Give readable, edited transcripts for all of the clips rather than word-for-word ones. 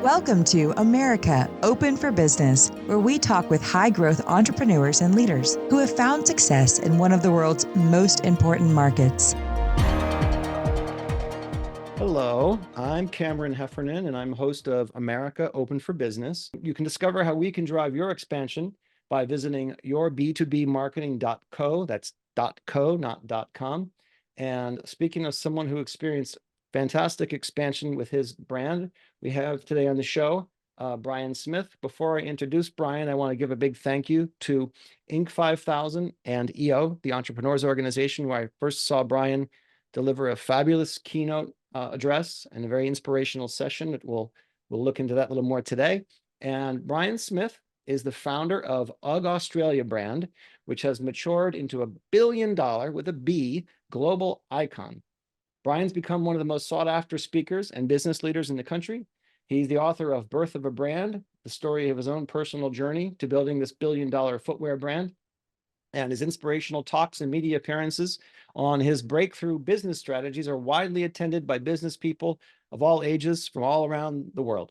Welcome to America Open for Business, where we talk with high-growth entrepreneurs and leaders who have found success in one of the world's most important markets. Hello, I'm Cameron Heffernan, and I'm host of America Open for Business. You can discover how we can drive your expansion by visiting yourb2bmarketing.co. That's .co, not .com. And speaking of someone who experienced fantastic expansion with his brand, we have today on the show Brian Smith. Before I introduce Brian, I want to give a big thank you to Inc. 5000 and EO, the Entrepreneurs Organization, where I first saw Brian deliver a fabulous keynote address and a very inspirational session. We'll look into that a little more today. And Brian Smith is the founder of UGG Australia brand, which has matured into a $1 billion, with a B, global icon. Brian's become one of the most sought after speakers and business leaders in the country. He's the author of Birth of a Brand, the story of his own personal journey to building this $1 billion footwear brand. And his inspirational talks and media appearances on his breakthrough business strategies are widely attended by business people of all ages from all around the world.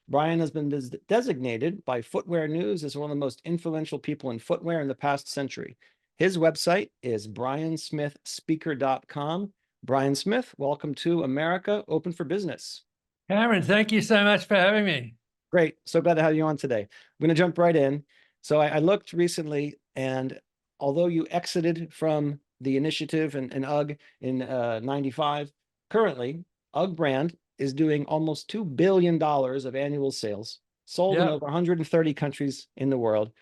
Brian has been designated by Footwear News as one of the most influential people in footwear in the past century. His website is briansmithspeaker.com. Brian Smith, welcome to America Open for Business. Cameron, thank you so much for having me. Great. So glad to have you on today. I'm going to jump right in. So I looked recently, and although you exited from the initiative and UGG in 95, currently UGG brand is doing almost $2 billion of annual sales, sold in over 130 countries in the world.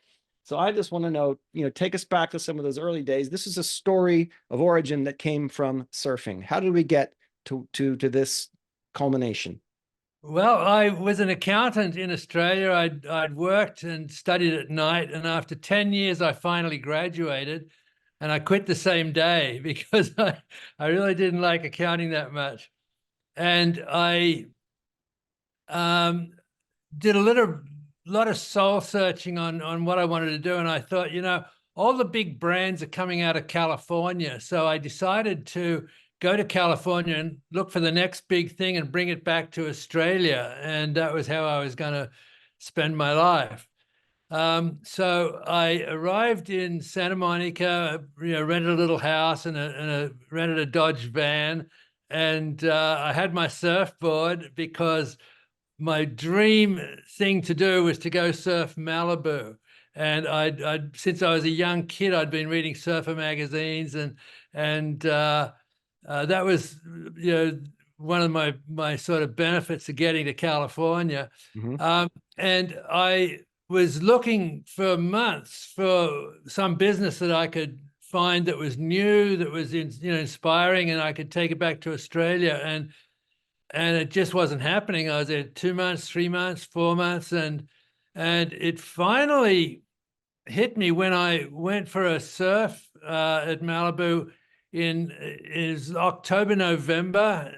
So I just want to know, take us back to some of those early days. This is a story of origin that came from surfing. How did we get to this culmination? Well, I was an accountant in Australia. I'd worked and studied at night, and after 10 years, I finally graduated, and I quit the same day because I really didn't like accounting that much. And I did a lot of soul searching on what I wanted to do. And I thought, all the big brands are coming out of California. So I decided to go to California and look for the next big thing and bring it back to Australia. And that was how I was going to spend my life. So I arrived in Santa Monica, rented a little house and rented a Dodge van. And I had my surfboard because my dream thing to do was to go surf Malibu. And I'd since I was a young kid, I'd been reading surfer magazines, and that was, one of my sort of benefits of getting to California. Mm-hmm. And I was looking for months for some business that I could find that was new, that was inspiring, and I could take it back to Australia. And it just wasn't happening. I was there 2 months, 3 months, 4 months, and it finally hit me when I went for a surf at Malibu in October, November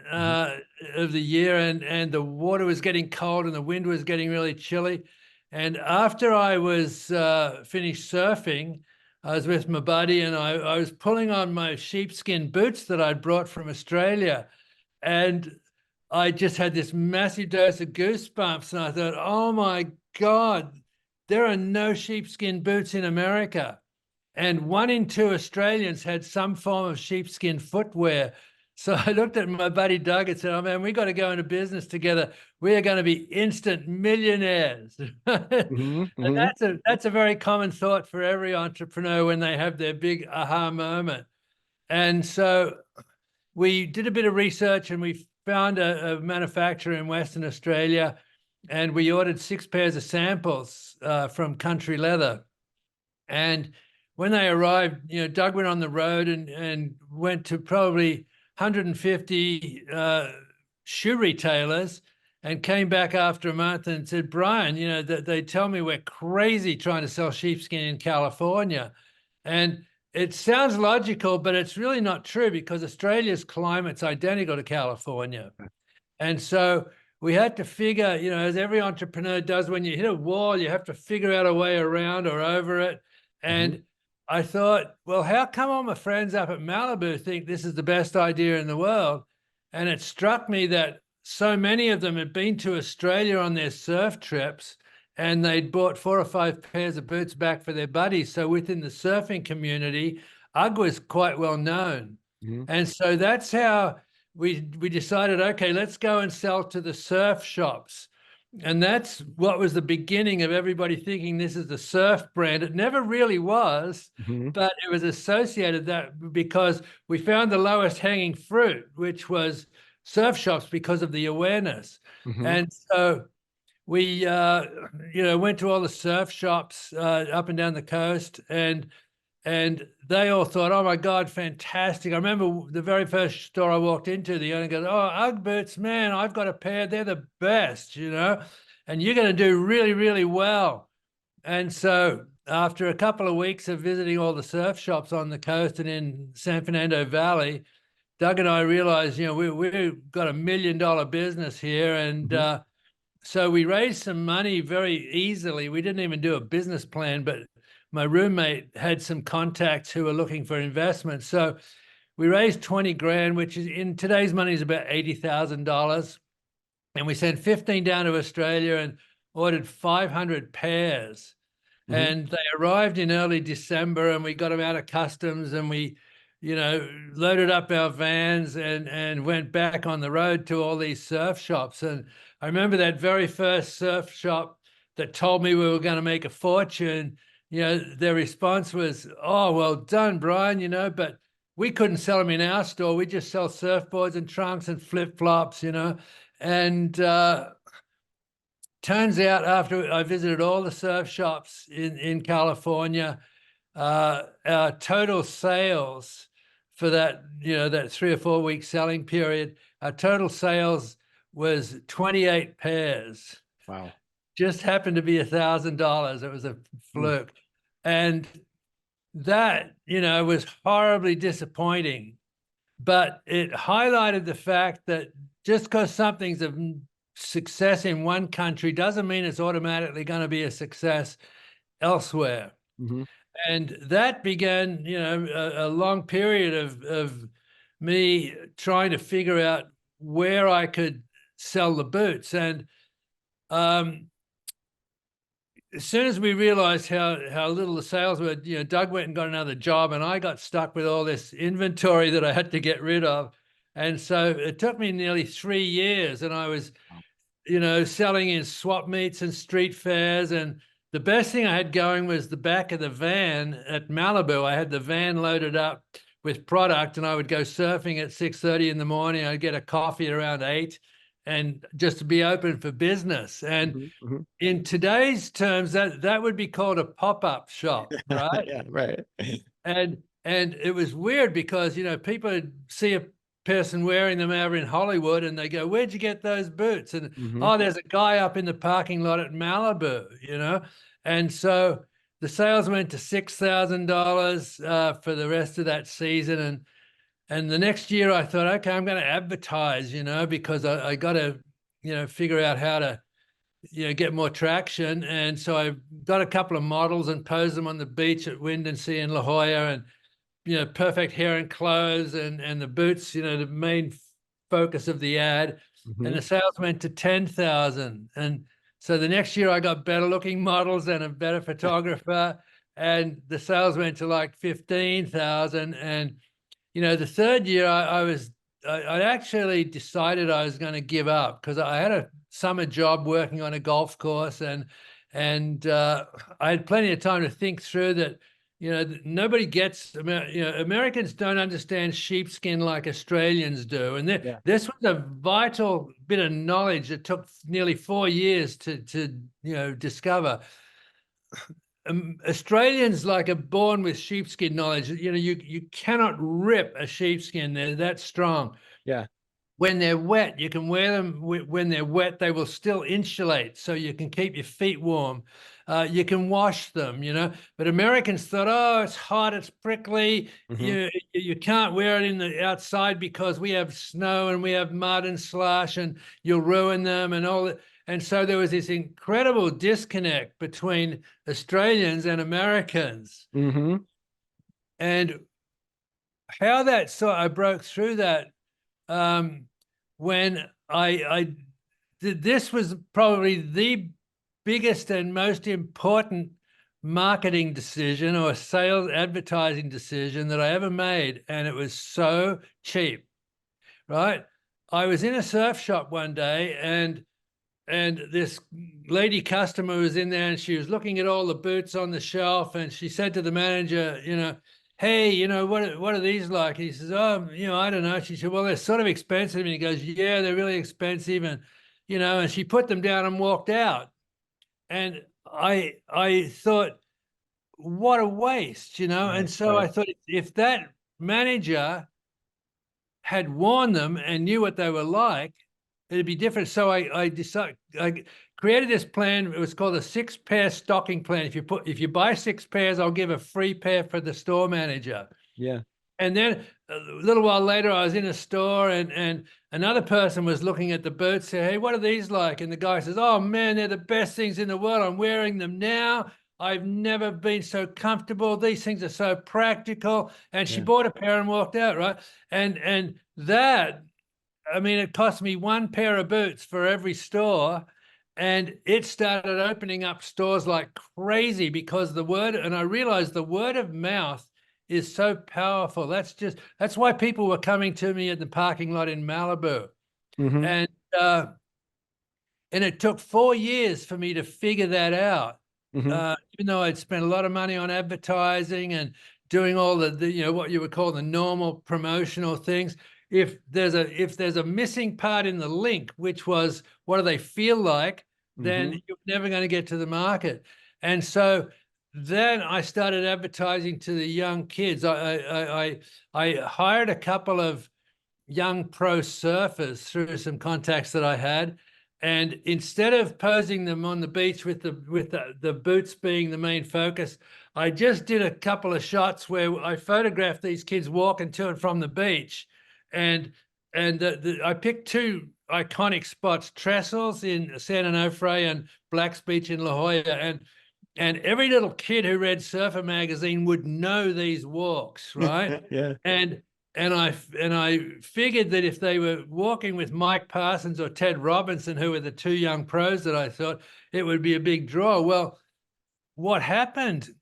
of the year, and the water was getting cold and the wind was getting really chilly. And after I was finished surfing, I was with my buddy, and I was pulling on my sheepskin boots that I'd brought from Australia, and I just had this massive dose of goosebumps, and I thought, oh my God, there are no sheepskin boots in America. And 1 in 2 Australians had some form of sheepskin footwear. So I looked at my buddy Doug and said, oh man, we got to go into business together. We are going to be instant millionaires. Mm-hmm, and that's a very common thought for every entrepreneur when they have their big aha moment. And so we did a bit of research, and we found a manufacturer in Western Australia, and we ordered 6 pairs of samples from Country Leather. And when they arrived, Doug went on the road and went to probably 150 shoe retailers, and came back after a month and said, Brian, they tell me we're crazy trying to sell sheepskin in California. And it sounds logical, but it's really not true, because Australia's climate's identical to California. And so we had to figure, as every entrepreneur does, when you hit a wall, you have to figure out a way around or over it. And I thought, well, how come all my friends up at Malibu think this is the best idea in the world? And it struck me that so many of them had been to Australia on their surf trips, and they'd bought 4 or 5 pairs of boots back for their buddies. So within the surfing community, UGG was quite well known. And so that's how we decided, okay, let's go and sell to the surf shops. And that's what was the beginning of everybody thinking this is the surf brand. It never really was, but it was associated that because we found the lowest hanging fruit, which was surf shops, because of the awareness. And so we, went to all the surf shops up and down the coast, and they all thought, oh my God, fantastic. I remember the very first store I walked into, the owner goes, oh, UGG boots, man, I've got a pair. They're the best, and you're going to do really, really well. And so after a couple of weeks of visiting all the surf shops on the coast and in San Fernando Valley, Doug and I realized, we've got $1 million business here. And so we raised some money very easily. We didn't even do a business plan, but my roommate had some contacts who were looking for investment. So we raised 20 grand, which is in today's money is about $80,000. And we sent 15 down to Australia and ordered 500 pairs. And they arrived in early December, and we got them out of customs, and we, loaded up our vans and went back on the road to all these surf shops. And I remember that very first surf shop that told me we were going to make a fortune. Their response was, oh, well done, Brian, but we couldn't sell them in our store. We just sell surfboards and trunks and flip-flops, And turns out after I visited all the surf shops in California, our total sales for that, that 3 or 4 week selling period, our total sales was 28 pairs. Wow. Just happened to be $1,000. It was a fluke. And that, was horribly disappointing, but it highlighted the fact that just because something's a success in one country doesn't mean it's automatically going to be a success elsewhere. And that began, a long period of me trying to figure out where I could sell the boots. And as soon as we realized how little the sales were, Doug went and got another job, and I got stuck with all this inventory that I had to get rid of. And so it took me nearly 3 years, and I was, selling in swap meets and street fairs. And the best thing I had going was the back of the van at Malibu. I had the van loaded up with product, and I would go surfing at 6:30 in the morning. I'd get a coffee at around 8, and just to be open for business. And in today's terms, that would be called a pop-up shop, right? Yeah, right. And it was weird because, people would see a person wearing them over in Hollywood, and they go, where'd you get those boots? And oh, there's a guy up in the parking lot at Malibu, And so the sales went to $6,000 for the rest of that season. And the next year I thought, okay, I'm going to advertise, because I got to, figure out how to, get more traction. And so I got a couple of models and posed them on the beach at Windansea in La Jolla, and, perfect hair and clothes and the boots, the main focus of the ad. And the sales went to 10,000. And so the next year I got better looking models and a better photographer, and the sales went to like 15,000. And the third year I actually decided I was going to give up, because I had a summer job working on a golf course, and I had plenty of time to think through that, nobody gets, Americans don't understand sheepskin like Australians do. And this was a vital bit of knowledge that took nearly 4 years to discover. Australians are born with sheepskin knowledge. You cannot rip a sheepskin. They're that strong. Yeah. When they're wet, you can wear them. When they're wet, they will still insulate, so you can keep your feet warm. You can wash them, But Americans thought, oh, it's hot, it's prickly. You can't wear it in the outside because we have snow and we have mud and slush, and you'll ruin them and all that. And so there was this incredible disconnect between Australians and Americans. And how I broke through that when this was probably the biggest and most important marketing decision or sales advertising decision that I ever made. And it was so cheap, right? I was in a surf shop one day, and this lady customer was in there, and she was looking at all the boots on the shelf, and she said to the manager, hey, what are these like? He says, oh, I don't know. She said, well, they're sort of expensive. And he goes, yeah, they're really expensive. And, and she put them down and walked out. And I thought, what a waste, Right, And so right. I thought, if that manager had worn them and knew what they were like, it'd be different. So I decided, I created this plan. It was called a 6-pair stocking plan. If you buy 6 pairs, I'll give a free pair for the store manager. Yeah. And then a little while later, I was in a store, and another person was looking at the boots, said, hey, what are these like? And the guy says, oh man, they're the best things in the world. I'm wearing them now. I've never been so comfortable. These things are so practical. And she bought a pair and walked out, right? And that, I mean, it cost me 1 pair of boots for every store. And it started opening up stores like crazy because and I realized the word of mouth is so powerful. That's why people were coming to me at the parking lot in Malibu. Mm-hmm. And it took 4 years for me to figure that out. Mm-hmm. Even though I'd spent a lot of money on advertising and doing all the what you would call the normal promotional things. If there's a missing part in the link, which was what do they feel like, then you're never going to get to the market. And so then I started advertising to the young kids. I hired a couple of young pro surfers through some contacts that I had. And instead of posing them on the beach with the boots being the main focus, I just did a couple of shots where I photographed these kids walking to and from the beach. And I picked 2 iconic spots, Trestles in San Onofre and Black's Beach in La Jolla. And every little kid who read Surfer magazine would know these walks, right? Yeah. And I figured that if they were walking with Mike Parsons or Ted Robinson, who were the 2 young pros that I thought, it would be a big draw. Well, what happened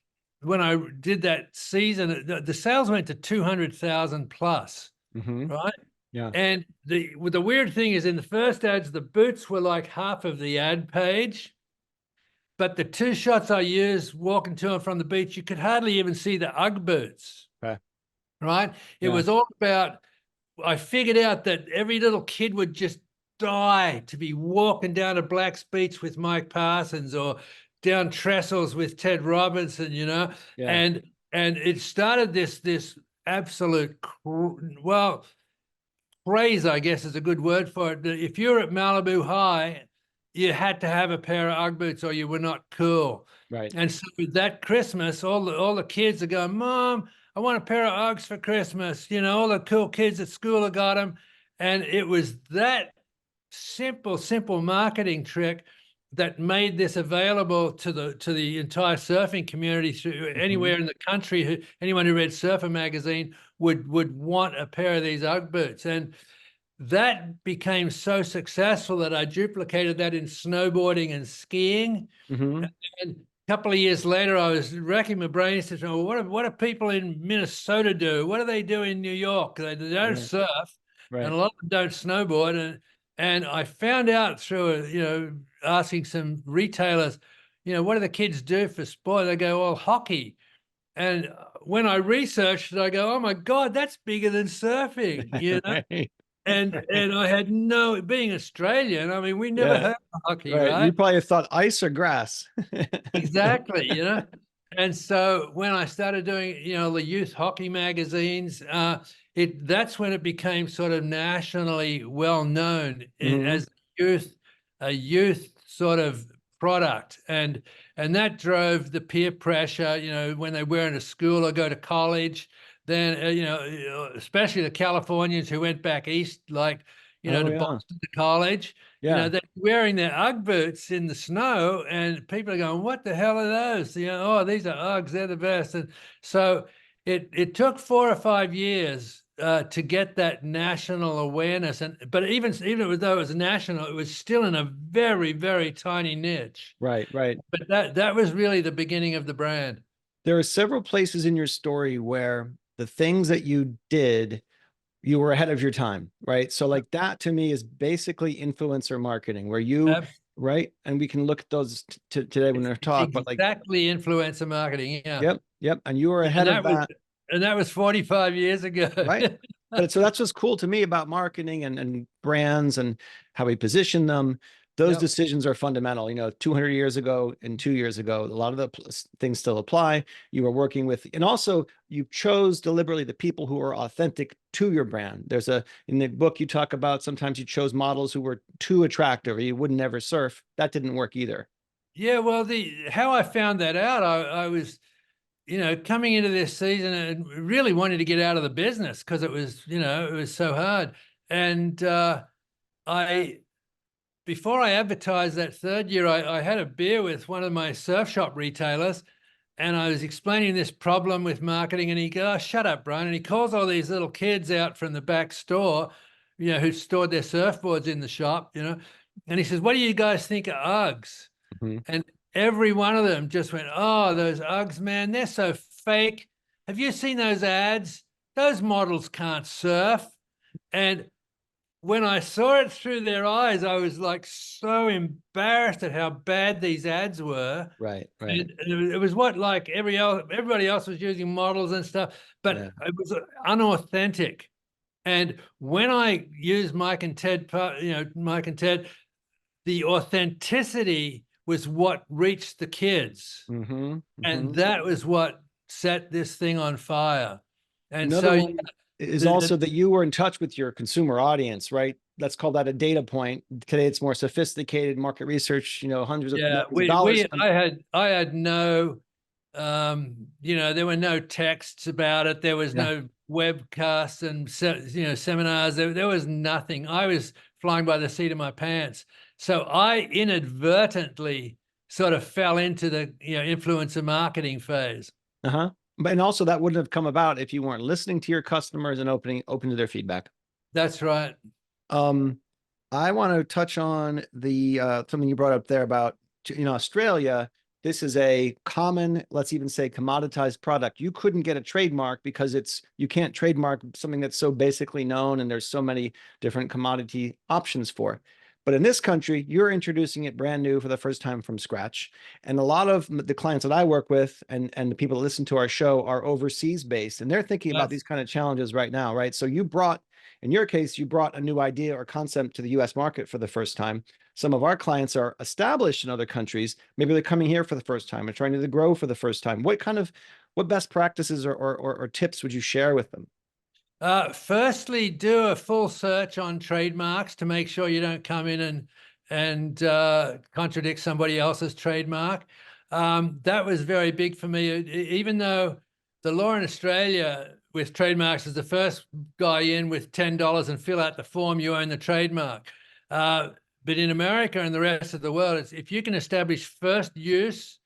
when I did that season, the sales went to 200,000 plus, right? Yeah. And the weird thing is, in the first ads, the boots were like half of the ad page. But the 2 shots I used walking to and from the beach, you could hardly even see the UGG boots. Okay. Right? It was all about, I figured out that every little kid would just die to be walking down to Black's Beach with Mike Parsons or down Trestles with Ted Robinson, Yeah. And it started this absolute, craze, I guess is a good word for it. If you're at Malibu High, you had to have a pair of UGG boots or you were not cool. Right. And so that Christmas, all the kids are going, Mom, I want a pair of Uggs for Christmas. All the cool kids at school have got them. And it was that simple marketing trick that made this available to the entire surfing community through anywhere in the country. Anyone who read Surfer magazine would want a pair of these UGG boots. And that became so successful that I duplicated that in snowboarding and skiing. And a couple of years later, I was racking my brains to know, what do people in Minnesota do? What do they do in New York? They don't surf, and a lot of them don't snowboard. And I found out through, asking some retailers, what do the kids do for sport? They go, well, hockey. And when I researched it, I go, oh my God, that's bigger than surfing, Right. And I had being Australian, I mean, we never heard of hockey, right? You probably thought ice or grass. Exactly, And so when I started doing, the youth hockey magazines, that's when it became sort of nationally well known as a youth sort of product. And that drove the peer pressure, when they were in a school or go to college. Then, especially the Californians who went back east, like, to Boston to college, they're wearing their UGG boots in the snow, and people are going, what the hell are those? These are UGGs, they're the best. And so it took 4 or 5 years to get that national awareness. But even though it was national, it was still in a very, very tiny niche. Right, right. But that was really the beginning of the brand. There are several places in your story where the things that you did, you were ahead of your time, right? So like that to me is basically influencer marketing, where you, right? And we can look at those today when we talk, but like exactly influencer marketing. Yeah. Yep, yep. And you were ahead of that. And that was 45 years ago. Right. But so that's what's cool to me about marketing and brands and how we position them. Those decisions are fundamental. 200 years ago and 2 years ago, a lot of the things still apply. You were working with, and also you chose deliberately the people who are authentic to your brand. In the book, you talk about sometimes you chose models who were too attractive or you would never surf. That didn't work either. Yeah. Well, how I found that out, I was, coming into this season and really wanted to get out of the business because it was, it was so hard. And before I advertised that third year, I had a beer with one of my surf shop retailers, and I was explaining this problem with marketing, and he goes, "Oh, shut up, Brian." And he calls all these little kids out from the back store, who stored their surfboards in the shop, and he says, "What do you guys think of Uggs?" Mm-hmm. And every one of them just went, "Oh, those Uggs, man, they're so fake. Have you seen those ads? Those models can't surf." And when I saw it through their eyes, I was like so embarrassed at how bad these ads were. Right. And it was what, like everybody else was using models and stuff, but it was unauthentic. And when I used Mike and Ted, the authenticity was what reached the kids. Mm-hmm, mm-hmm. And that was what set this thing on fire. And Another one is also that you were in touch with your consumer audience, right? Let's call that a data point. Today, it's more sophisticated market research, hundreds of millions of dollars. I had no, there were no texts about it. There was no webcasts and, seminars. There was nothing. I was flying by the seat of my pants. So I inadvertently sort of fell into the, influencer marketing phase. Uh-huh. And also that wouldn't have come about if you weren't listening to your customers and open to their feedback. That's right. I want to touch on the something you brought up there about Australia. This is a common, let's even say commoditized product. You couldn't get a trademark because you can't trademark something that's so basically known and there's so many different commodity options for. But in this country, you're introducing it brand new for the first time from scratch. And a lot of the clients that I work with and the people that listen to our show are overseas based, and they're thinking about these kind of challenges right now, right? So in your case, you brought a new idea or concept to the US market for the first time. Some of our clients are established in other countries. Maybe they're coming here for the first time and trying to grow for the first time. What best practices or tips would you share with them? Firstly, do a full search on trademarks to make sure you don't come in and contradict somebody else's trademark. That was very big for me, even though the law in Australia with trademarks is the first guy in with $10 and fill out the form, you own the trademark. But in America and the rest of the world, if you can establish first use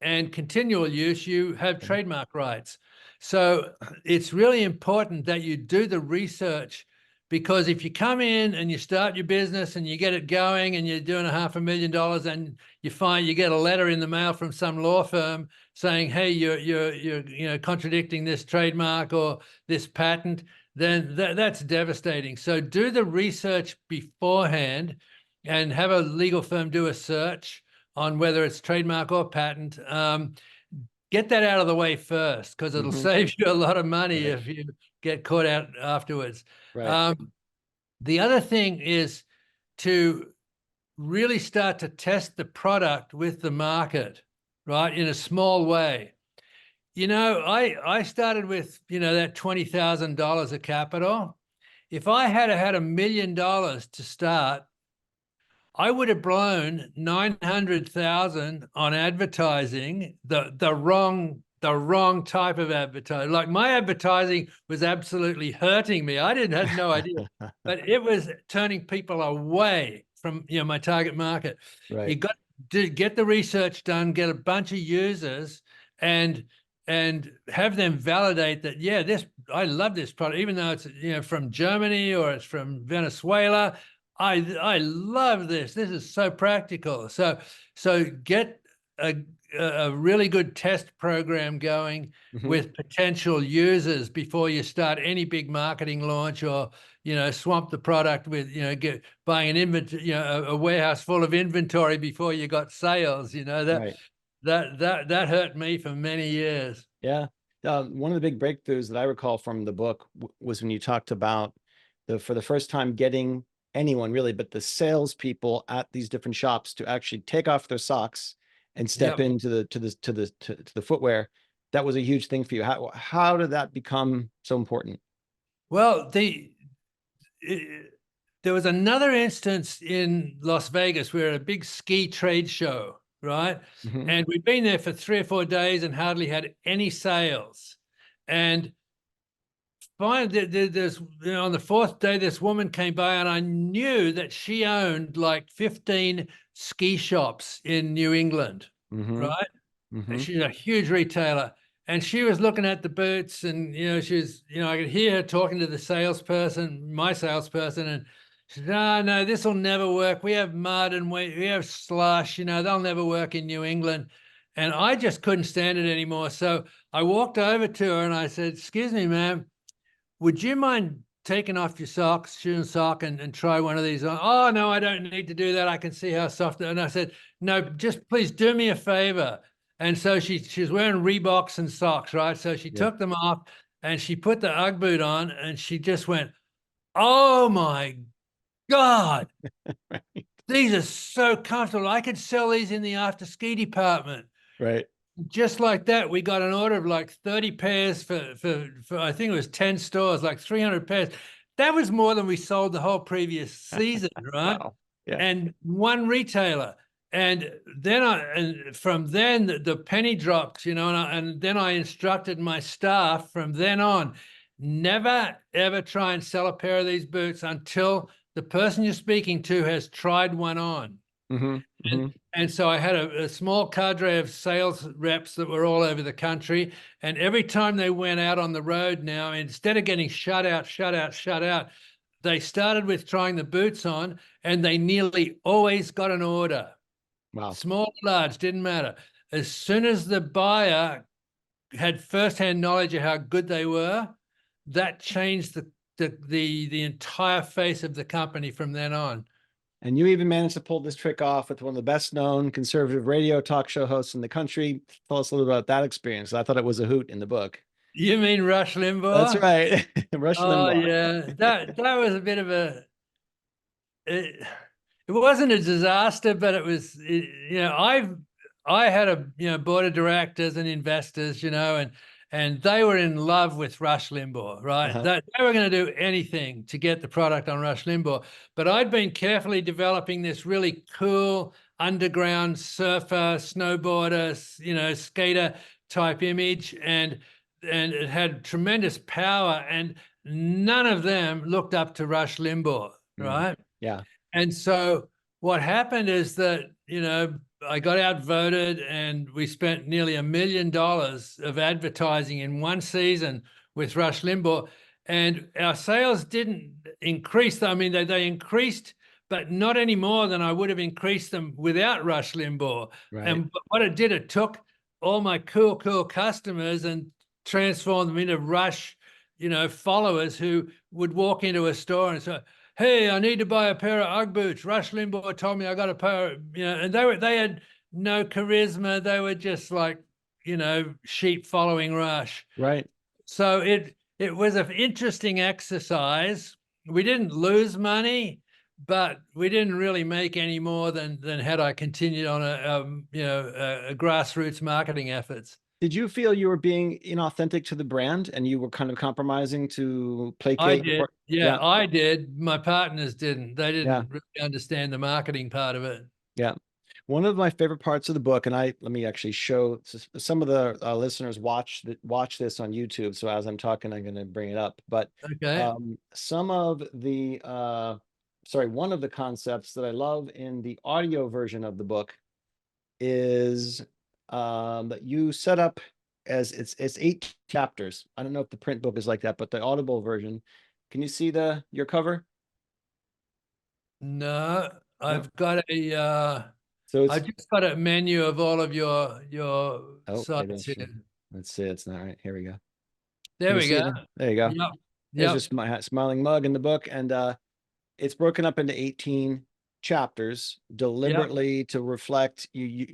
and continual use, you have trademark rights. So it's really important that you do the research, because if you come in and you start your business and you get it going and you're doing $500,000 and you find you get a letter in the mail from some law firm saying, "Hey, you're contradicting this trademark or this patent," then that's devastating. So do the research beforehand and have a legal firm do a search on whether it's trademark or patent. Get that out of the way first, because it'll save you a lot of money if you get caught out afterwards. Right. The other thing is to really start to test the product with the market, right, in a small way. I started with, that $20,000 of capital. If I had $1 million to start, I would have blown 900,000 on advertising, the wrong type of advertising. Like, my advertising was absolutely hurting me. I had no idea, but it was turning people away from my target market. Right. You got to get the research done, get a bunch of users, and and have them validate that, yeah, I love this product, even though it's, you know, from Germany or it's from Venezuela. I love this. This is so practical. So get a really good test program going with potential users before you start any big marketing launch, or, you know, swamp the product with, you know, buying an inventory, you know, a warehouse full of inventory before you got sales. You know, that hurt me for many years. Yeah. One of the big breakthroughs that I recall from the book was when you talked about for the first time getting anyone really, but the salespeople at these different shops to actually take off their socks and step into the footwear. That was a huge thing for you. How did that become so important? Well, there was another instance in Las Vegas. We were at a big ski trade show, right? And we'd been there for 3 or 4 days and hardly had any sales. And finally, there's, you know, on the 4th day, this woman came by, and I knew that she owned like 15 ski shops in New England, right? And she's a huge retailer. And she was looking at the boots, and, you know, she was, you know, I could hear her talking to the salesperson, my salesperson, and she said, "Oh, no, this will never work. We have mud and we have slush, you know, they'll never work in New England." And I just couldn't stand it anymore. So I walked over to her and I said, "Excuse me, ma'am, would you mind taking off your socks, shoe and sock, and try one of these on?" "Oh, no, I don't need to do that. I can see how soft." And I said, "No, just please do me a favor." And so she's wearing Reeboks and socks, right? So she took them off and she put the UGG boot on, and she just went, "Oh my God, these are so comfortable. I could sell these in the after ski department." Right. Just like that, we got an order of like 30 pairs for I think it was 10 stores, like 300 pairs. That was more than we sold the whole previous season, right? Wow. Yeah. And one retailer. And then from then the penny dropped, you know, and then I instructed my staff from then on, never ever try and sell a pair of these boots until the person you're speaking to has tried one on. And so I had a small cadre of sales reps that were all over the country. And every time they went out on the road now, instead of getting shut out, they started with trying the boots on, and they nearly always got an order. Wow. Small, large, didn't matter. As soon as the buyer had firsthand knowledge of how good they were, that changed the entire face of the company from then on. And you even managed to pull this trick off with one of the best known conservative radio talk show hosts in the country. Tell us a little about that experience. I thought it was a hoot in the book. You mean Rush Limbaugh? That's right. Rush Limbaugh. Oh yeah, that was a bit of a. It wasn't a disaster, but it was. You know, I had a board of directors and investors, you know, and they were in love with Rush Limbaugh, right? They were going to do anything to get the product on Rush Limbaugh. But I'd been carefully developing this really cool underground surfer, snowboarder, you know, skater type image, and it had tremendous power, and none of them looked up to Rush Limbaugh, right? Yeah. And so what happened is that, you know, I got outvoted, and we spent nearly $1 million of advertising in one season with Rush Limbaugh, and our sales didn't increase. I mean, they increased, but not any more than I would have increased them without Rush Limbaugh. Right. And what it did, it took all my cool customers and transformed them into Rush, you know, followers who would walk into a store and say, "Hey, I need to buy a pair of UGG boots. Rush Limbaugh told me I got a pair," you know, and they had no charisma. They were just like, you know, sheep following Rush. Right. So it was an interesting exercise. We didn't lose money, but we didn't really make any more than had I continued on a grassroots marketing efforts. Did you feel you were being inauthentic to the brand, and you were kind of compromising to placate? I did. Yeah, I did. My partners didn't. They didn't really understand the marketing part of it. Yeah. One of my favorite parts of the book, and let me actually show some of the listeners watch this on YouTube. So as I'm talking, I'm going to bring it up. But some of the, one of the concepts that I love in the audio version of the book is that you set up as it's 8 chapters. I don't know if the print book is like that, but the Audible version, can you see your cover? No, No. I've got So I it's, just got a menu of all of your oh, maybe sites here. let's see. It's not right. Here we go. Can There you we see go. it? There you go. Yep. There's Yep. a smiling mug in the book, and it's broken up into 18 chapters Yep. deliberately to reflect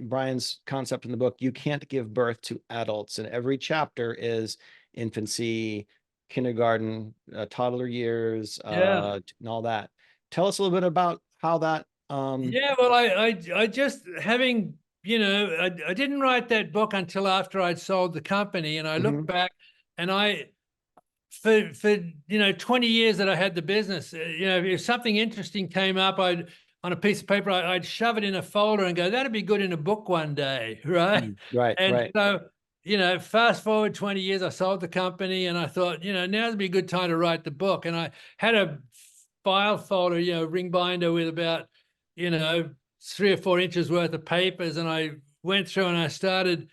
Brian's concept in the book. You can't give birth to adults, and every chapter is infancy, kindergarten, toddler years, Yeah. and all that. Tell us a little bit about how that. Yeah. Well, I just having, I didn't write that book until after I'd sold the company. And I look Mhm. back and for 20 years that I had the business, if something interesting came up, on a piece of paper, I'd shove it in a folder and go, that'd be good in a book one day, right? Right, And right. so, fast forward 20 years, I sold the company and I thought, now'd be a good time to write the book. And I had a file folder, ring binder with about, 3 or 4 inches worth of papers. And I went through and I started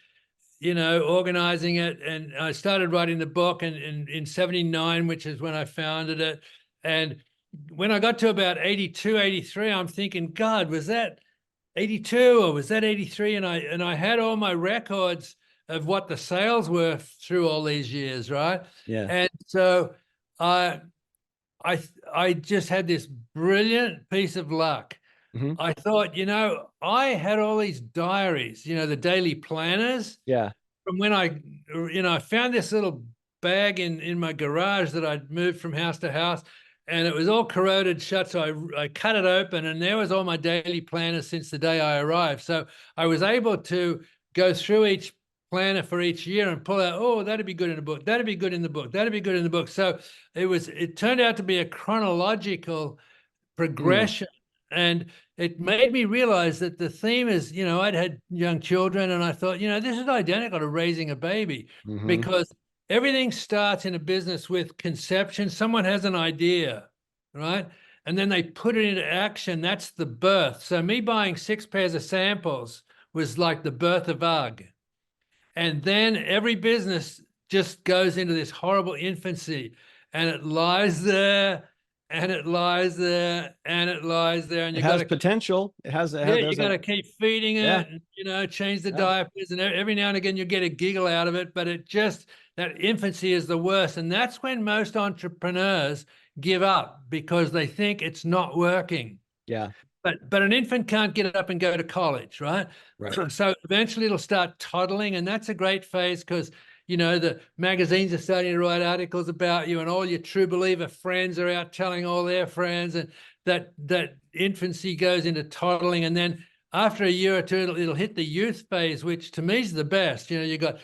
organizing it. And I started writing the book in 79, which is when I founded it. And when I got to about 82, 83, I'm thinking, God, was that 82 or was that 83? And I had all my records of what the sales were through all these years, right? Yeah. And so I just had this brilliant piece of luck. Mhm. I thought, I had all these diaries, the daily planners Yeah. from when I found this little bag in my garage that I'd moved from house to house, and it was all corroded shut. So I cut it open, and there was all my daily planners since the day I arrived. So I was able to go through each planner for each year and pull out, oh, that'd be good in a book. That'd be good in the book. That'd be good in the book. So it turned out to be a chronological progression. And it made me realize that the theme is, I'd had young children and I thought, this is identical to raising a baby Mhm. because everything starts in a business with conception. Someone has an idea, right? And then they put it into action. That's the birth. So me buying 6 pairs of samples was like the birth of UGG. And then every business just goes into this horrible infancy and it lies there and it lies there and it lies there. And It you got has to, potential. yeah, you There's got a, to keep feeding yeah, it and, change the yeah, diapers. And every now and again, you get a giggle out of it, but that infancy is the worst. And that's when most entrepreneurs give up because they think it's not working. yeah, But an infant can't get up and go to college, right? right. So eventually it'll start toddling, and that's a great phase because the magazines are starting to write articles about you, and all your true believer friends are out telling all their friends, and that infancy goes into toddling, and then after a year or two, it'll hit the youth phase, which to me is the best. You got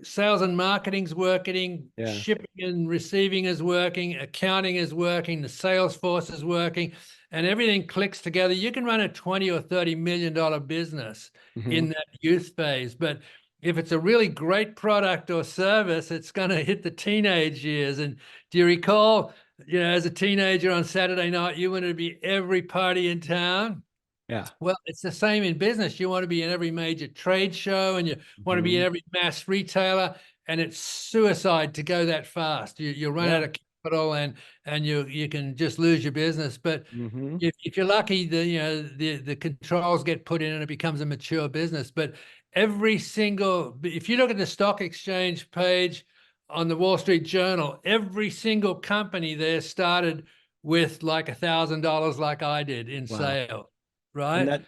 sales and marketing's working, Yeah. shipping and receiving is working, accounting is working, the sales force is working, and everything clicks together. You can run a 20 or $30 million business Mhm. in that youth phase. But if it's a really great product or service, it's going to hit the teenage years. And do you recall, as a teenager on Saturday night, you wanted to be every party in town? Yeah. Well, it's the same in business. You want to be in every major trade show and you want to be in Mhm. every mass retailer, and it's suicide to go that fast. You run out Yeah. of capital and you can just lose your business. But Mhm. if you're lucky, the controls get put in and it becomes a mature business. But if you look at the stock exchange page on the Wall Street Journal, every single company there started with like $1,000, like I did in Wow. sale. And Right.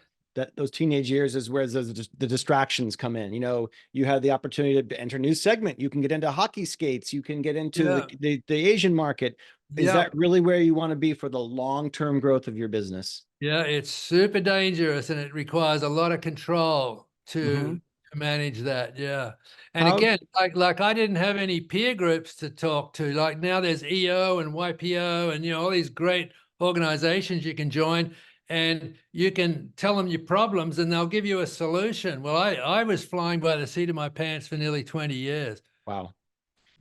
those teenage years is where the distractions come in. You have the opportunity to enter a new segment. You can get into hockey skates. You can get into Yeah. the Asian market. Is Yeah. that really where you want to be for the long-term growth of your business? Yeah. It's super dangerous and it requires a lot of control Mhm. to manage that. Yeah. And How? again, like I didn't have any peer groups to talk to. Like now there's EO and YPO and all these great organizations you can join and you can tell them your problems and they'll give you a solution. Well, I was flying by the seat of my pants for nearly 20 years. Wow.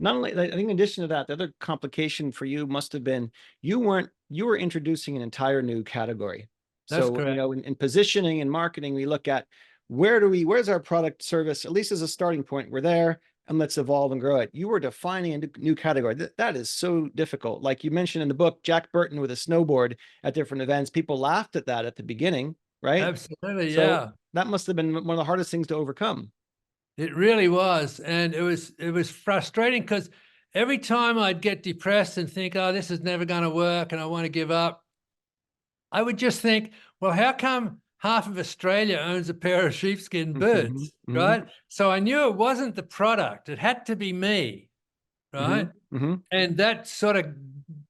Not only, I think in addition to that, the other complication for you must have been you were introducing an entire new category. That's So, correct. in positioning and marketing, we look at where's our product service, at least as a starting point, we're there, and let's evolve and grow it. You were defining a new category. That is so difficult. Like you mentioned in the book, Jack Burton with a snowboard at different events, people laughed at that at the beginning, right? Absolutely, So yeah. that must have been one of the hardest things to overcome. It really was. And it was frustrating because every time I'd get depressed and think, oh, this is never going to work and I want to give up, I would just think, well, how come half of Australia owns a pair of sheepskin boots, right? So I knew it wasn't the product. It had to be me, right? And that sort of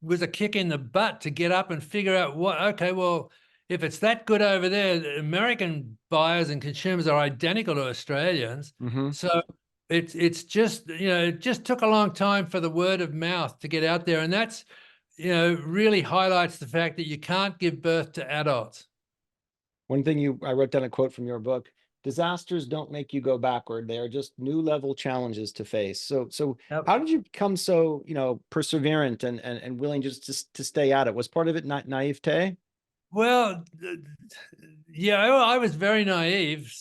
was a kick in the butt to get up and figure out okay, well, if it's that good over there, the American buyers and consumers are identical to Australians. So it's just, it just took a long time for the word of mouth to get out there. And that's, really highlights the fact that you can't give birth to adults. One thing I wrote down a quote from your book: disasters don't make you go backward. They are just new level challenges to face. So Yep. how did you become so, perseverant and willing just to stay at it? Was part of it not naivete? Well, yeah, I was very naive,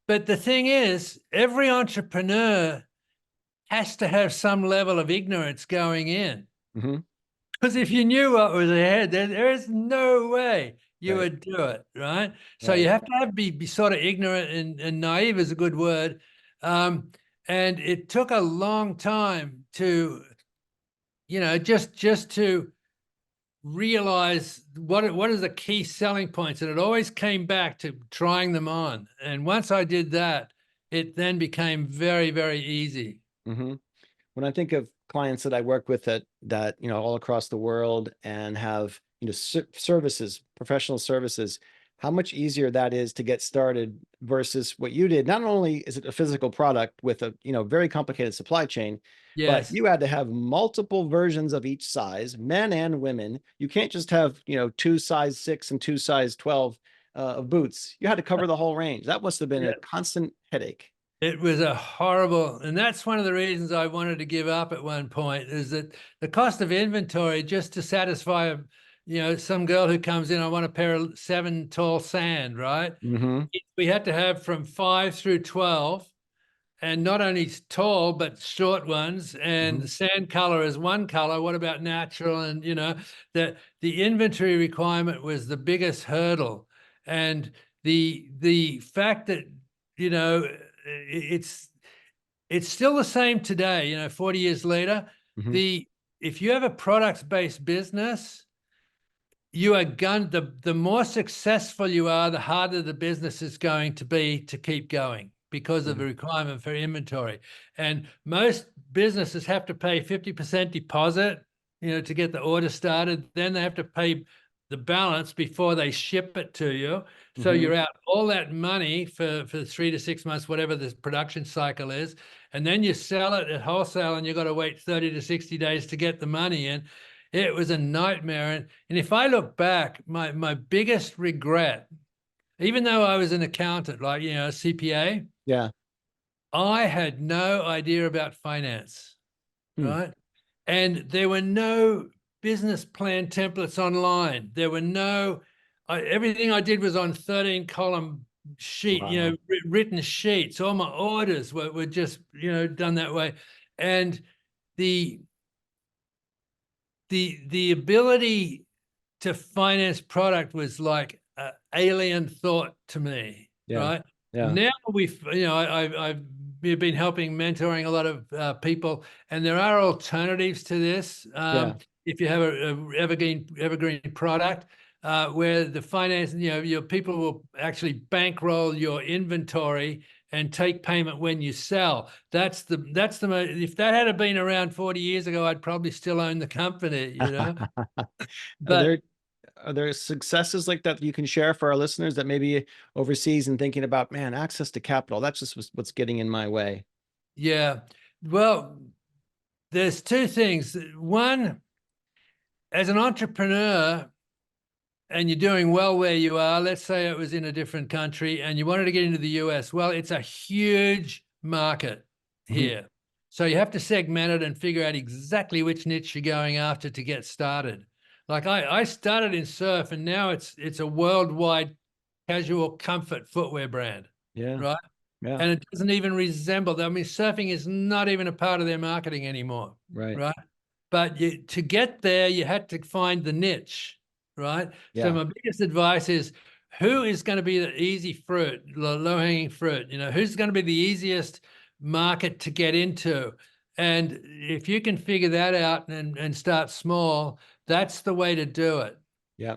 but the thing is, every entrepreneur has to have some level of ignorance going in. Because if you knew what was ahead, there is no way you would do it, right? So you have to be sort of ignorant, and naive is a good word. And it took a long time to, just to realize what is the key selling points. And it always came back to trying them on. And once I did that, it then became very, very easy. When I think of clients that I work with that all across the world and have services, professional services, how much easier that is to get started versus what you did. Not only is it a physical product with a very complicated supply chain, but Yes. you had to have multiple versions of each size, men and women. You can't just have 2 size 6 and 2 size 12 of boots. You had to cover the whole range. That must have been a constant headache. It was a horrible, and that's one of the reasons I wanted to give up at one point, is that the cost of inventory just to satisfy, some girl who comes in, I want a pair of 7 tall sand, right? We had to have from 5 through 12, and not only tall, but short ones. And the sand color is one color. What about natural? And, the inventory requirement was the biggest hurdle. And the fact that, it's still the same today, 40 years later. If you have a product-based business, you are the more successful you are, the harder the business is going to be to keep going because of the requirement for inventory. And most businesses have to pay 50% deposit, to get the order started. Then they have to pay the balance before they ship it to you. So you're out all that money for 3 to 6 months, whatever the production cycle is. And then you sell it at wholesale and you've got to wait 30 to 60 days to get the money in. It was a nightmare. And if I look back, my biggest regret, even though I was an accountant, like, a CPA, I had no idea about finance, right? And there were no business plan templates online. There were no, everything I did was on 13-column sheet, written sheets. All my orders were just, done that way. And the ability to finance product was like an alien thought to me, right? Now we've been helping, mentoring a lot of people, and there are alternatives to this. If you have a evergreen product where the finance, your people will actually bankroll your inventory and take payment when you sell. That's the if that had been around 40 years ago, I'd probably still own the company, But are there successes like that you can share for our listeners that maybe overseas and thinking about, man, access to capital, that's just what's getting in my way? Yeah. Well, there's 2 things. One, as an entrepreneur, and you're doing well where you are, let's say it was in a different country and you wanted to get into the US. Well, it's a huge market here. So you have to segment it and figure out exactly which niche you're going after to get started. Like I started in surf, and now it's a worldwide casual comfort footwear brand. Yeah. Right. Yeah. And it doesn't even resemble them. I mean, surfing is not even a part of their marketing anymore. Right. Right. But to get there, you had to find the niche. Right. Yeah. So my biggest advice is, who is going to be the easy fruit, the low-hanging fruit? Who's going to be the easiest market to get into? And if you can figure that out and start small, that's the way to do it. Yeah.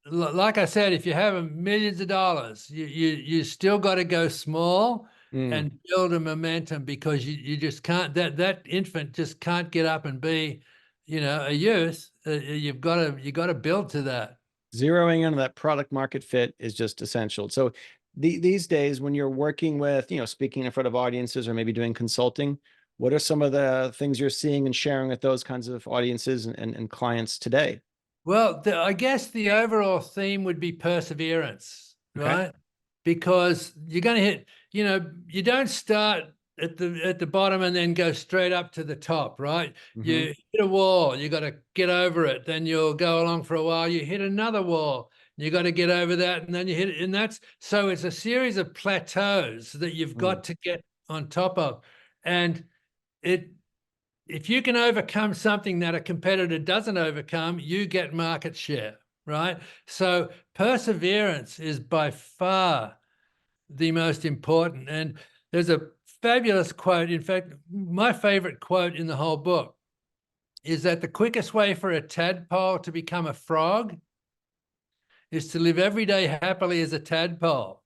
Like I said, if you have millions of dollars, you still got to go small and build a momentum, because you just can't, that infant just can't get up and be, a youth. You got to build to that. Zeroing in on that product market fit is just essential. So these days, when you're working with, speaking in front of audiences or maybe doing consulting, what are some of the things you're seeing and sharing with those kinds of audiences and clients today? Well, I guess the overall theme would be perseverance, Okay. right? Because you're going to hit, you don't start at the bottom and then go straight up to the top, right? You hit a wall, you got to get over it. Then you'll go along for a while, you hit another wall, you got to get over that, and then you hit it. And so it's a series of plateaus that you've got to get on top of. And if you can overcome something that a competitor doesn't overcome, you get market share, right? So perseverance is by far the most important. And there's a fabulous quote. In fact, my favorite quote in the whole book is that the quickest way for a tadpole to become a frog is to live every day happily as a tadpole.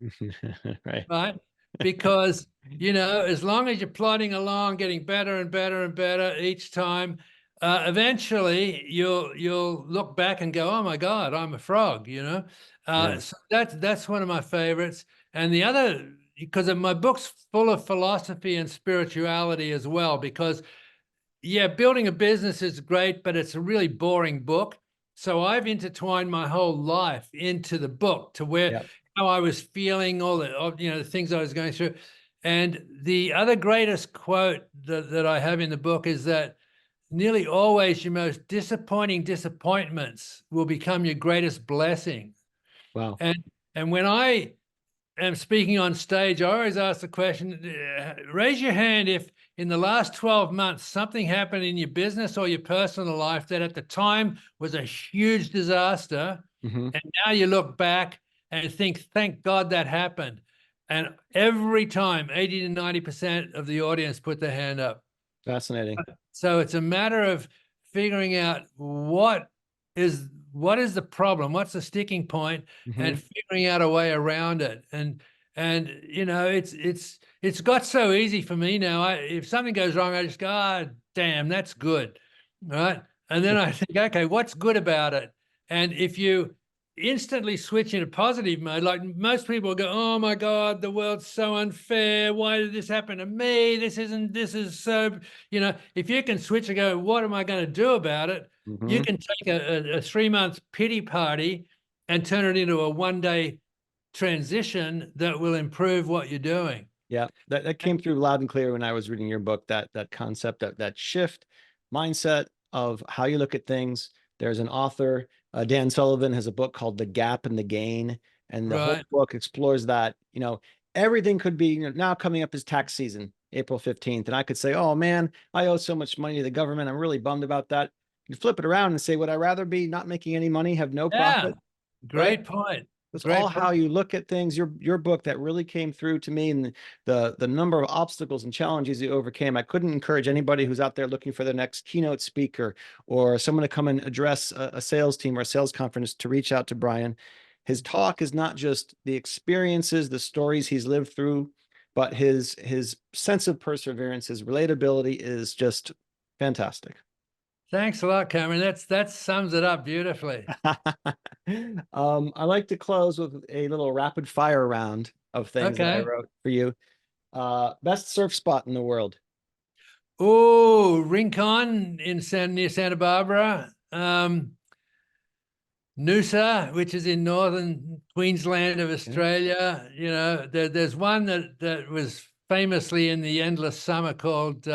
Right? Because, as long as you're plodding along, getting better and better and better each time, eventually you'll look back and go, oh my God, I'm a frog, So that's one of my favorites. And the other, because my book's full of philosophy and spirituality as well, because building a business is great, but it's a really boring book. So I've intertwined my whole life into the book, to where how I was feeling, all the things I was going through. And the other greatest quote that I have in the book is that nearly always your most disappointing disappointments will become your greatest blessing. Wow. And when I am speaking on stage, I always ask the question, raise your hand if in the last 12 months, something happened in your business or your personal life that at the time was a huge disaster. And now you look back and think, thank God that happened. And every time, 80 to 90% of the audience put their hand up. Fascinating. So it's a matter of figuring out what is the problem, what's the sticking point, and figuring out a way around it. And it's got so easy for me now. If something goes wrong, I just go, damn, that's good, right? And then I think, okay, what's good about it? And if you instantly switch into positive mode, like most people go, oh my God, the world's so unfair. Why did this happen to me? This is so, if you can switch and go, what am I going to do about it? You can take a 3-month pity party and turn it into a 1-day transition that will improve what you're doing. Yeah, that came through loud and clear when I was reading your book, that concept, that shift mindset of how you look at things. There's an author, Dan Sullivan, has a book called The Gap and the Gain. And the whole book explores that, everything could be, now coming up is tax season, April 15th. And I could say, oh man, I owe so much money to the government. I'm really bummed about that. You flip it around and say, would I rather be not making any money, have no profit? Great point. That's all how you look at things. Your book, that really came through to me, and the number of obstacles and challenges you overcame. I couldn't encourage anybody who's out there looking for the next keynote speaker or someone to come and address a sales team or a sales conference to reach out to Brian. His talk is not just the experiences, the stories he's lived through, but his sense of perseverance, his relatability is just fantastic. Thanks a lot, Cameron. That sums it up beautifully. I like to close with a little rapid fire round of things that I wrote for you. Best surf spot in the world. Oh, Rincon near Santa Barbara. Noosa, which is in northern Queensland of Australia. There's one that was famously in the endless summer called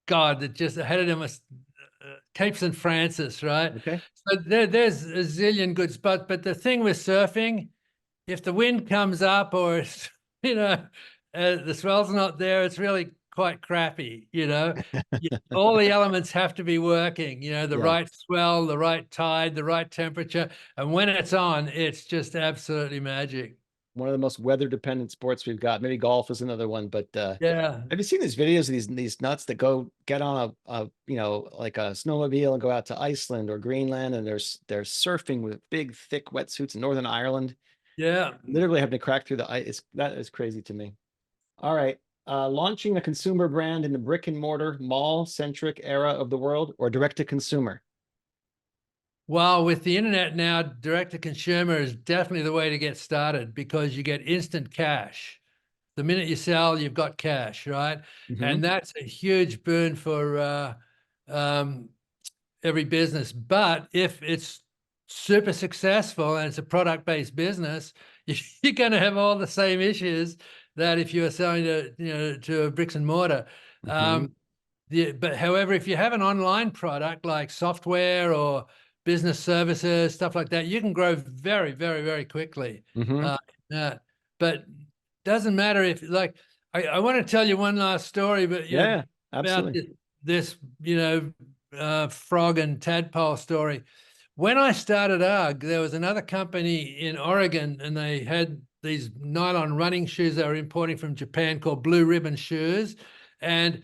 God, that just had it in Cape St. Francis, right? Okay. So there's a zillion good spots. But the thing with surfing, if the wind comes up or it's, the swell's not there, it's really quite crappy. All the elements have to be working. The Yeah. right swell, the right tide, the right temperature, and when it's on, it's just absolutely magic. One of the most weather dependent sports we've got. Maybe golf is another one, but Yeah. have you seen these videos of these nuts that go get on like a snowmobile and go out to Iceland or Greenland, and they're surfing with big thick wetsuits in Northern Ireland, Yeah. literally having to crack through the ice. That is crazy to me. All right. Launching a consumer brand in the brick and mortar mall centric era of the world, or direct to consumer? Well, with the internet now, direct to consumer is definitely the way to get started because you get instant cash. The minute you sell, you've got cash, right? And that's a huge boon for every business. But if it's super successful and it's a product-based business, you're going to have all the same issues that if you are selling to a bricks and mortar. But however, if you have an online product like software or business services, stuff like that, you can grow very, very, very quickly. But doesn't matter if, like, I want to tell you one last story, but Yeah, about absolutely. this frog and tadpole story. When I started UGG, there was another company in Oregon, and they had these nylon running shoes they were importing from Japan called Blue Ribbon shoes, and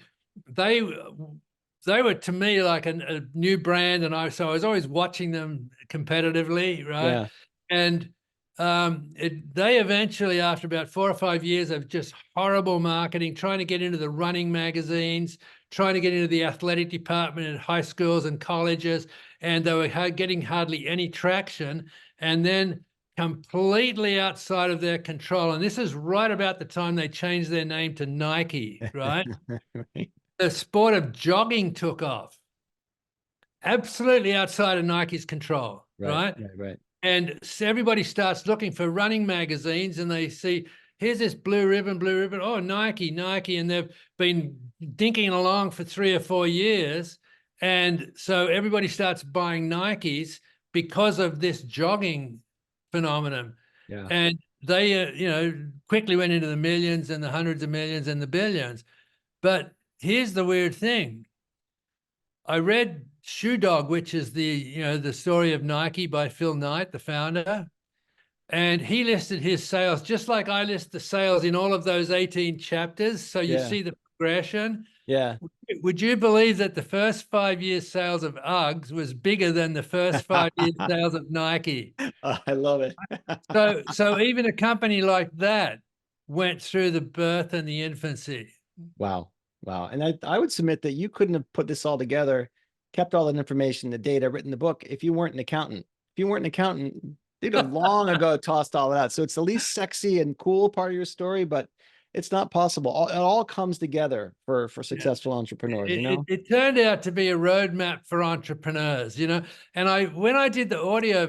they were to me like a new brand, and so I was always watching them competitively, right? Yeah. And they eventually, after about 4 or 5 years of just horrible marketing, trying to get into the running magazines, trying to get into the athletic department at high schools and colleges, and they were getting hardly any traction, and then completely outside of their control. And this is right about the time they changed their name to Nike, right? The sport of jogging took off, absolutely outside of Nike's control, right? Right. And so everybody starts looking for running magazines, and they see, here's this blue ribbon. Oh, Nike. And they've been dinking along for 3 or 4 years. And so everybody starts buying Nikes because of this jogging phenomenon. Yeah. And they, quickly went into the millions and the hundreds of millions and the billions. But here's the weird thing. I read Shoe Dog, which is the story of Nike by Phil Knight, the founder. And he listed his sales just like I list the sales in all of those 18 chapters. So you see the progression. Yeah. Would you believe that the first 5 years sales of UGGs was bigger than the first 5 years sales of Nike? Oh, I love it. So even a company like that went through the birth and the infancy. Wow. And I would submit that you couldn't have put this all together, kept all that information, the data, written the book, if you weren't an accountant. If you weren't an accountant, you'd have long ago tossed all that out. So it's the least sexy and cool part of your story, but it's not possible. It all comes together for successful entrepreneurs, It turned out to be a roadmap for entrepreneurs, And when I did the audio,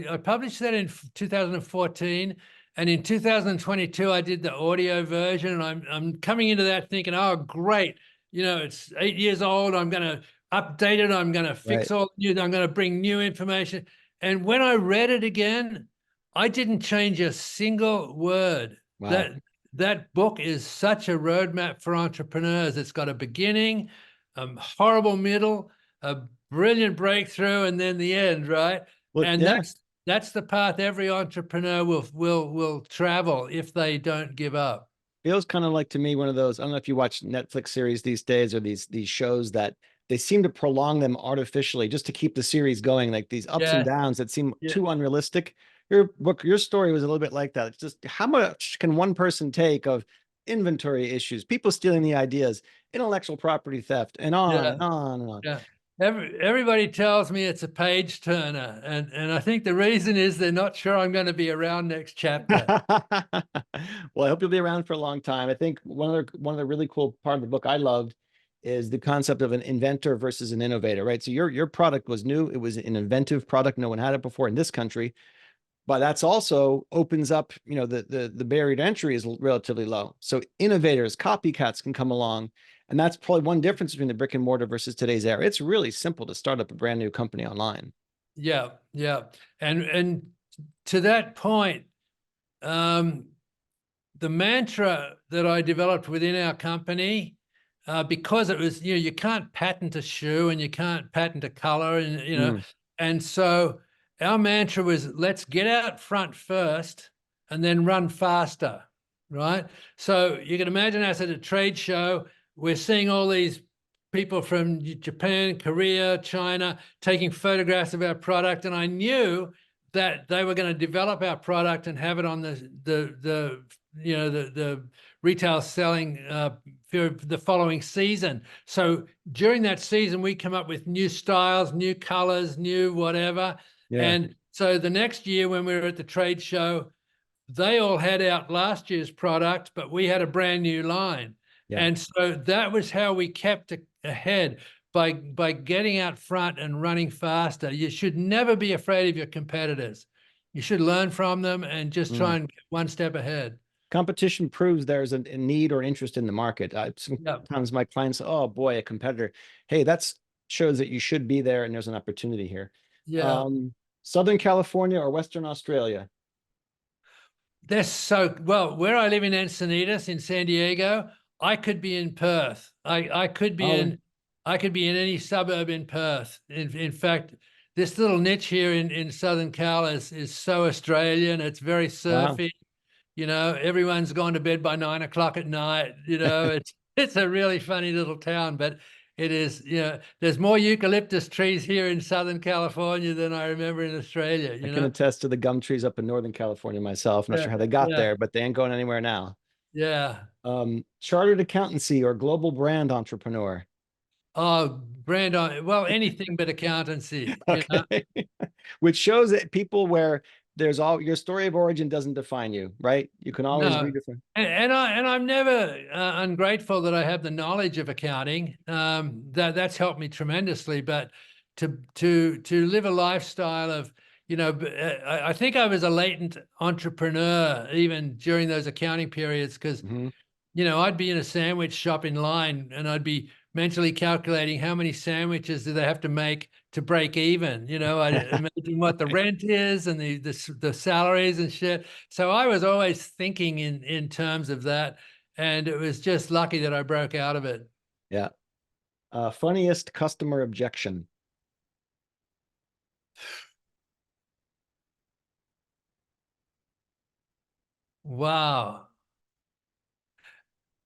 I published that in 2014. And in 2022, I did the audio version, and I'm coming into that thinking, oh, great. It's 8 years old. I'm going to update it. I'm going to fix all new. I'm going to bring new information. And when I read it again, I didn't change a single word. Wow. That book is such a roadmap for entrepreneurs. It's got a beginning, a horrible middle, a brilliant breakthrough, and then the end, right? Well, and that's the path every entrepreneur will travel if they don't give up. Feels kind of like, to me, one of those, I don't know if you watch Netflix series these days, or these shows that they seem to prolong them artificially just to keep the series going, like these ups and downs that seem too unrealistic. Your story was a little bit like that. It's just, how much can one person take of inventory issues, people stealing the ideas, intellectual property theft, and on and on and on. Yeah. Everybody tells me it's a page turner, and I think the reason is they're not sure I'm going to be around next chapter. Well, I hope you'll be around for a long time. I think one of the really cool part of the book I loved is the concept of an inventor versus an innovator, right? So your product was new. It was an inventive product. No one had it before in this country. But that's also opens up, the barrier to entry is relatively low. So innovators, copycats can come along And that's probably one difference between the brick and mortar versus today's era. It's really simple to start up a brand new company online. Yeah, yeah. And to that point, the mantra that I developed within our company, because it was, you can't patent a shoe and you can't patent a color, and and so our mantra was, let's get out front first and then run faster, right? So you can imagine us at a trade show, we're seeing all these people from Japan, Korea, China, taking photographs of our product. And I knew that they were going to develop our product and have it on the retail selling for the following season. So during that season, we come up with new styles, new colors, new whatever. Yeah. And so the next year when we were at the trade show, they all had out last year's product, but we had a brand new line. Yeah. And so that was how we kept ahead, by getting out front and running faster. You should never be afraid of your competitors. You should learn from them and just try and get one step ahead. Competition proves there's a need or interest in the market. Sometimes my clients say, oh boy, a competitor. Hey, that shows that you should be there and there's an opportunity here. Yeah. Southern California or Western Australia? They're so, well, where I live in Encinitas in San Diego, I could be in Perth. I could be in any suburb in Perth. In fact, this little niche here in Southern Cal is so Australian. It's very surfy. Wow. Everyone's gone to bed by 9 o'clock at night. It's a really funny little town, but it is, there's more eucalyptus trees here in Southern California than I remember in Australia. I can attest to the gum trees up in Northern California myself. I'm not sure how they got there, but they ain't going anywhere now. Yeah. Chartered accountancy or global brand entrepreneur? Oh, brand on, well, anything but accountancy. Okay. Which shows that people where there's your story of origin doesn't define you, right? You can always redefine. And I'm never ungrateful that I have the knowledge of accounting. That's helped me tremendously. But to live a lifestyle of, I think I was a latent entrepreneur even during those accounting periods, because I'd be in a sandwich shop in line and I'd be mentally calculating how many sandwiches do they have to make to break even. I'd imagine what the rent is and the salaries and shit. So I was always thinking in terms of that, and it was just lucky that I broke out of it. Yeah. Funniest customer objection? Wow.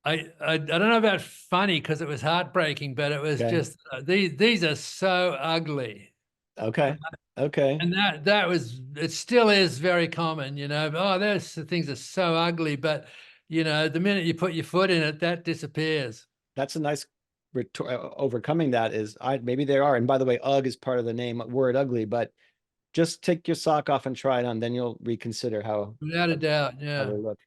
I don't know about funny because it was heartbreaking, but it was just these are so ugly. Okay. Okay. And it still is very common, oh, those things are so ugly, but the minute you put your foot in it, that disappears. That's a nice overcoming that is maybe they are. And by the way, UGG is part of the name word ugly, but just take your sock off and try it on, then you'll reconsider how. Without a doubt. Yeah. How they look.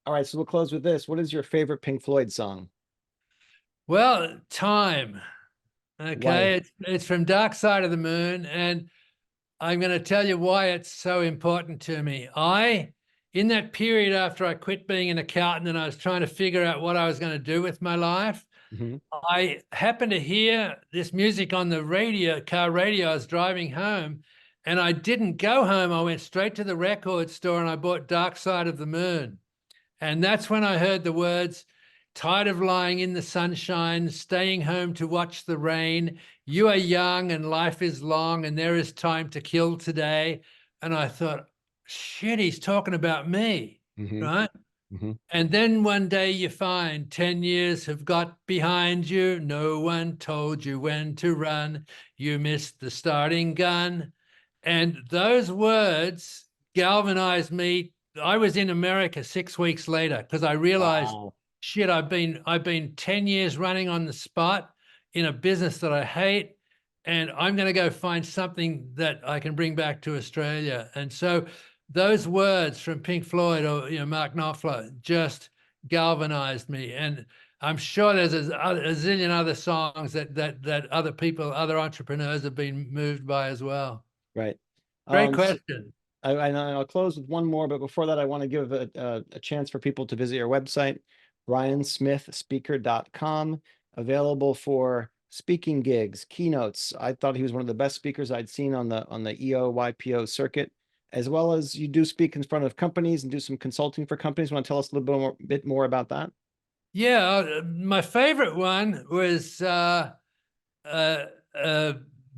All right, so we'll close with this. What is your favorite Pink Floyd song? Well, Time. Okay. It's from Dark Side of the Moon. And I'm going to tell you why it's so important to me. In that period after I quit being an accountant and I was trying to figure out what I was going to do with my life, I happened to hear this music on the car radio. I was driving home and I didn't go home. I went straight to the record store and I bought Dark Side of the Moon. And that's when I heard the words, tired of lying in the sunshine, staying home to watch the rain. You are young and life is long and there is time to kill today. And I thought, shit, he's talking about me, right? And then one day you find 10 years have got behind you. No one told you when to run. You missed the starting gun. And those words galvanized me. I was in America 6 weeks later because I realized, shit, I've been 10 years running on the spot in a business that I hate, and I'm going to go find something that I can bring back to Australia. And so those words from Pink Floyd or Mark Knopfler just galvanized me. And I'm sure there's a zillion other songs that other people, other entrepreneurs have been moved by as well. Right. Great question. I'll close with one more, but before that, I want to give a chance for people to visit your website. briansmithspeaker.com, available for speaking gigs, keynotes. I thought he was one of the best speakers I'd seen on the EO YPO circuit, as well as you do speak in front of companies and do some consulting for companies. Want to tell us a little bit more about that? Yeah, my favorite one was a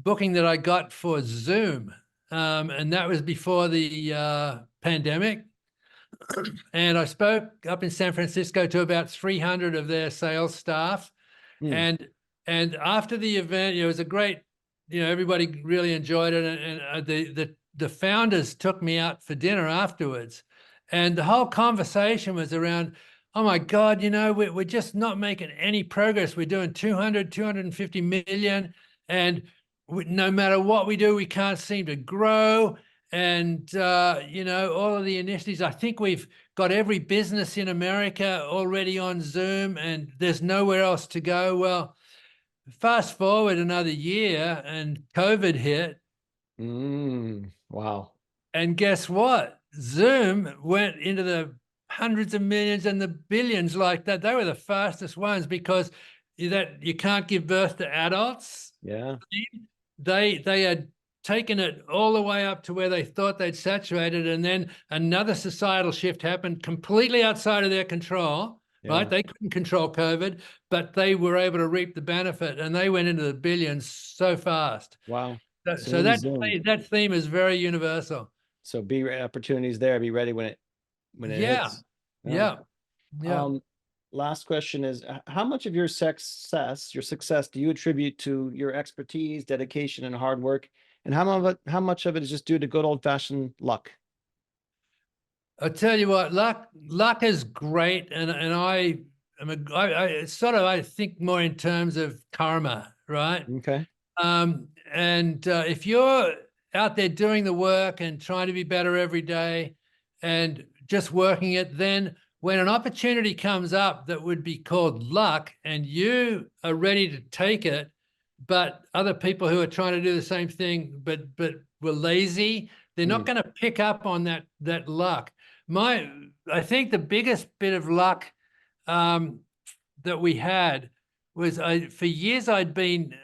booking that I got for Zoom, and that was before the pandemic. And I spoke up in San Francisco to about 300 of their sales staff. And after the event, it was a great, everybody really enjoyed it. And the founders took me out for dinner afterwards. And the whole conversation was around, oh my God, we're just not making any progress. We're doing 250 million. And no matter what we do, we can't seem to grow. And, all of the initiatives, I think we've got every business in America already on Zoom and there's nowhere else to go. Well, fast forward another year and COVID hit. Wow. And guess what? Zoom went into the hundreds of millions and the billions like that. They were the fastest ones because you can't give birth to adults. Yeah. They had taken it all the way up to where they thought they'd saturated, and then another societal shift happened completely outside of their control, right? They couldn't control COVID, but they were able to reap the benefit, and they went into the billions so fast. Wow. So that theme is very universal. So be opportunities there, be ready when it hits. Yeah. Last question is, how much of your success do you attribute to your expertise, dedication, and hard work? And how much of it is just due to good old-fashioned luck? I'll tell you what, luck is great. And I think more in terms of karma, right? Okay. If you're out there doing the work and trying to be better every day and just working it, then when an opportunity comes up that would be called luck and you are ready to take it, but other people who are trying to do the same thing but were lazy, they're not going to pick up on that luck. I think the biggest bit of luck that we had was for years I'd been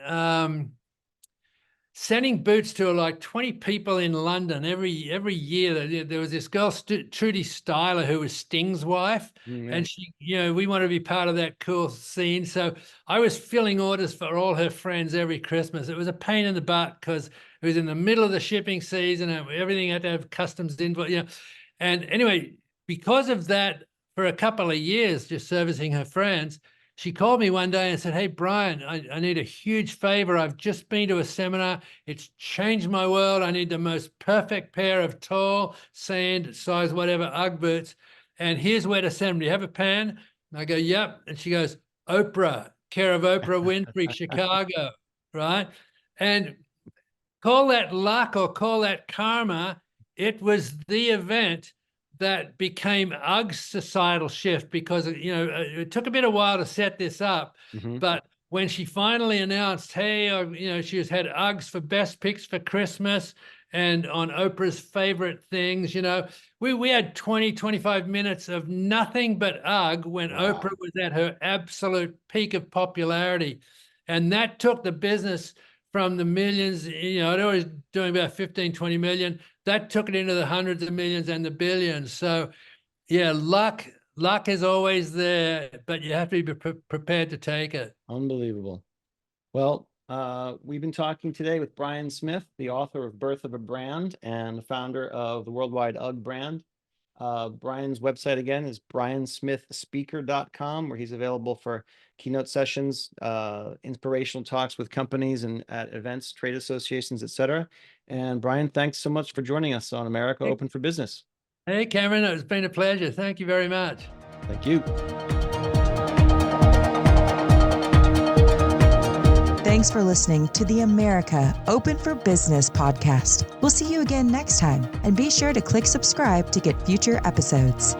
sending boots to like 20 people in London every year. There was this girl, Trudy Styler, who was Sting's wife, and she, we want to be part of that cool scene. So I was filling orders for all her friends every Christmas. It was a pain in the butt because it was in the middle of the shipping season and everything had to have customs invoice, And anyway, because of that, for a couple of years, just servicing her friends, she called me one day and said, hey, Brian, I need a huge favor. I've just been to a seminar. It's changed my world. I need the most perfect pair of tall, sand, size, whatever, UGG boots. And here's where to send them. Do you have a pen? And I go, yep. And she goes, Oprah, care of Oprah Winfrey, Chicago, right? And call that luck or call that karma. It was the event that became UGG's societal shift because, it took a bit of while to set this up. But when she finally announced, hey, she has had UGGs for best picks for Christmas and on Oprah's favorite things, we had 20, 25 minutes of nothing but UGG when Oprah was at her absolute peak of popularity. And that took the business from the millions, I'd always doing about 15, 20 million. That took it into the hundreds of millions and the billions. So yeah, luck is always there, but you have to be prepared to take it. Unbelievable. Well, we've been talking today with Brian Smith, the author of Birth of a Brand and the founder of the worldwide UGG brand. Brian's website again is briansmithspeaker.com, where he's available for keynote sessions, inspirational talks with companies and at events, trade associations, etc. And Brian, thanks so much for joining us on America Open for Business. Hey, Cameron, it's been a pleasure. Thank you very much. Thank you. Thanks for listening to the America Open for Business podcast. We'll see you again next time, and be sure to click subscribe to get future episodes.